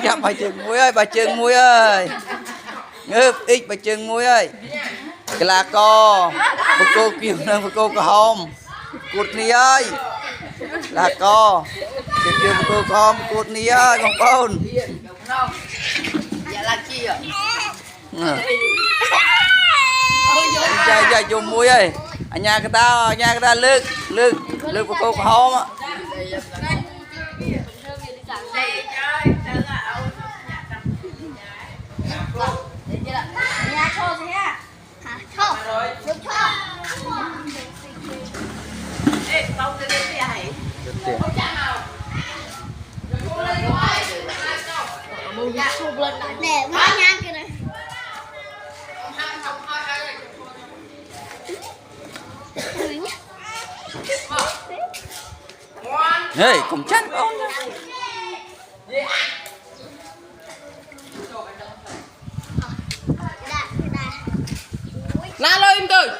Dạ bà chừng muối ơi, bà chừng muối ơi. Ngớp ít bà chừng muối ơi. Cái là co. Bà cô kêu nâng bà cô có hông. Cụt ní ơi. Là co. Kêu bà cô có hông, cụt ní ơi, con bồn. Dạ là chi ạ? Dạ dùng muối ơi. Ở nhà cái ta lược bà cô có hông á. Nhà cho gì ha? Hả? Cho. Được cho. Ê, không cái gì vậy? Để má nhang kia này. Ê, cũng chắn con. La lên tôi.